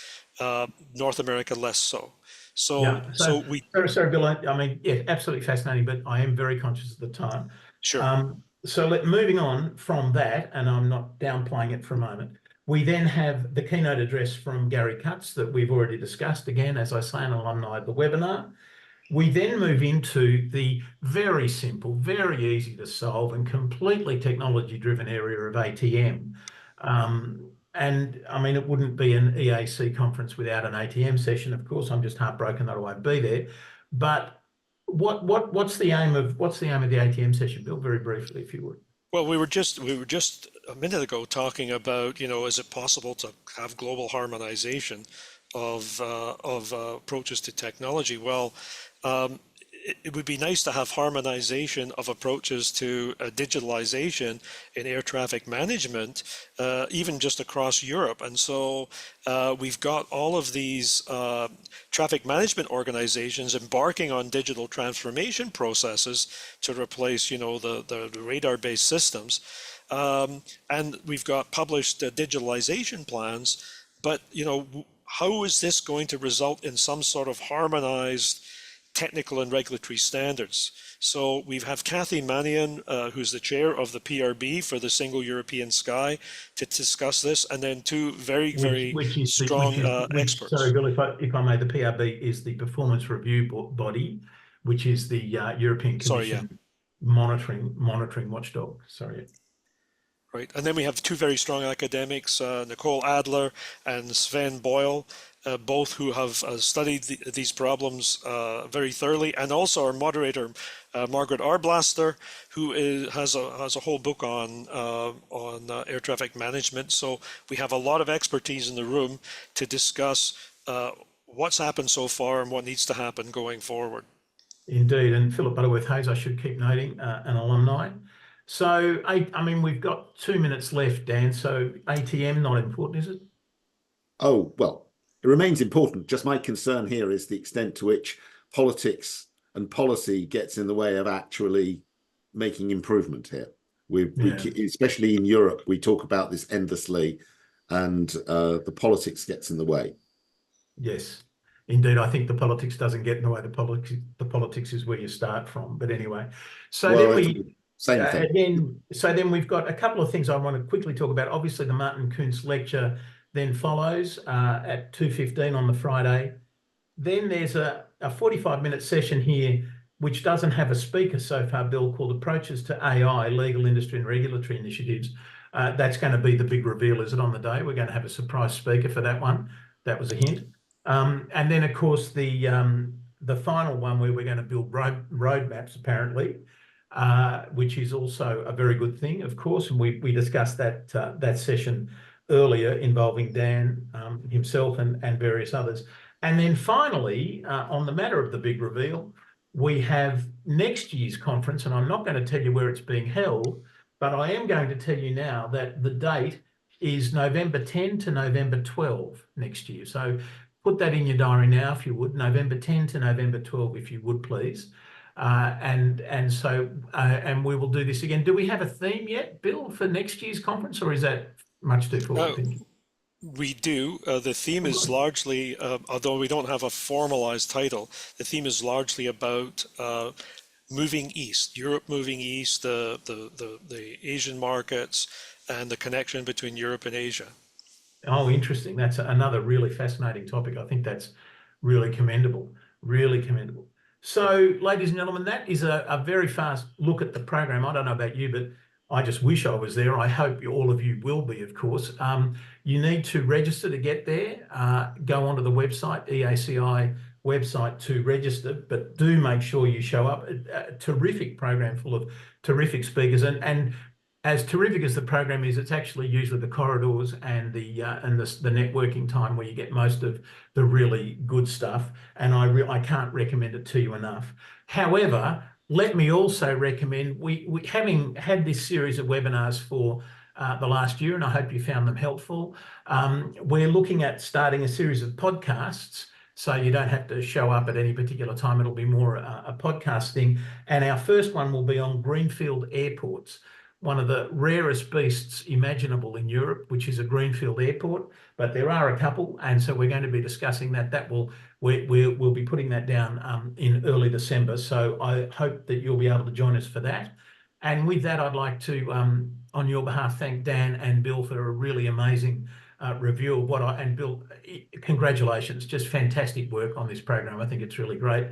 Speaker 2: North America less so.
Speaker 1: Sorry, Bill. I mean, yeah, absolutely fascinating, but I am very conscious of the time.
Speaker 2: Sure.
Speaker 1: So moving on from that, and I'm not downplaying it for a moment, we then have the keynote address from Gary Cutts that we've already discussed, again, as I say, an alumni of the webinar. We then move into the very simple, very easy to solve and completely technology-driven area of ATM. And I mean, it wouldn't be an EAC conference without an ATM session. Of course, I'm just heartbroken that I won't be there. But what's the aim of the ATM session, Bill? Very briefly, if you would.
Speaker 2: Well, we were just a minute ago talking about, is it possible to have global harmonization of approaches to technology? Well, it would be nice to have harmonization of approaches to digitalization in air traffic management, even just across Europe. And so we've got all of these traffic management organizations embarking on digital transformation processes to replace, the radar-based systems. And we've got published digitalization plans, but, how is this going to result in some sort of harmonized technical and regulatory standards? So we have Kathy Manion, who's the chair of the PRB for the Single European Sky, to discuss this, and then two very strong experts.
Speaker 1: Sorry, Bill, if I may, the PRB is the Performance Review Body, which is the European Commission monitoring watchdog. Sorry.
Speaker 2: Right, and then we have two very strong academics, Nicole Adler and Sven Boyle, both who have studied these problems very thoroughly, and also our moderator, Margaret Arblaster, who has a whole book on air traffic management. So we have a lot of expertise in the room to discuss what's happened so far and what needs to happen going forward.
Speaker 1: Indeed, and Philip Butterworth-Hayes, I should keep noting, an alumni. So, I mean, we've got 2 minutes left, Dan, so ATM, not important, is it?
Speaker 3: Oh, well, it remains important. Just my concern here is the extent to which politics and policy gets in the way of actually making improvement here. We especially in Europe, we talk about this endlessly, and the politics gets in the way. Yes,
Speaker 1: indeed. I think the politics doesn't get in the way. The politics is where you start from. But anyway, so then same thing. So then we've got a couple of things I want to quickly talk about. Obviously, the Martin Kuntz lecture, then follows at 2:15 on the Friday. Then there's a 45-minute session here, which doesn't have a speaker so far, Bill, called Approaches to AI, Legal, Industry and Regulatory Initiatives. That's going to be the big reveal, is it, on the day? We're going to have a surprise speaker for that one. That was a hint. And then, of course, the final one where we're going to build roadmaps, apparently, which is also a very good thing, of course. And we discussed that session earlier, involving Dan himself and various others. And then finally, on the matter of the big reveal, we have next year's conference, and I'm not going to tell you where it's being held, but I am going to tell you now that the date is November 10 to November 12 next year. So put that in your diary now, if you would, November 10 to November 12, if you would, please. And we will do this again. Do we have a theme yet, Bill, for next year's conference, or is that much too forward?
Speaker 2: We do. The theme is largely, although we don't have a formalized title, the theme is largely about moving east, Europe moving east, the Asian markets, and the connection between Europe and Asia.
Speaker 1: Oh, interesting. That's another really fascinating topic. I think that's really commendable, really commendable. So, ladies and gentlemen, that is a very fast look at the program. I don't know about you, but I just wish I was there. I hope all of you will be, of course. You need to register to get there. Go onto the website, EACI website, to register, but do make sure you show up. A terrific program full of terrific speakers. And as terrific as the program is, it's actually usually the corridors and the networking time where you get most of the really good stuff. And I can't recommend it to you enough. However, let me also recommend, we having had this series of webinars for the last year, and I hope you found them helpful, we're looking at starting a series of podcasts, so you don't have to show up at any particular time. It'll be more a podcast thing. And our first one will be on greenfield airports, one of the rarest beasts imaginable in Europe, which is a greenfield airport, but there are a couple, and so we're going to be discussing that. We'll be putting that down in early December, so I hope that you'll be able to join us for that. And with that, I'd like to, on your behalf, thank Dan and Bill for a really amazing review of and Bill, congratulations, just fantastic work on this program. I think it's really great.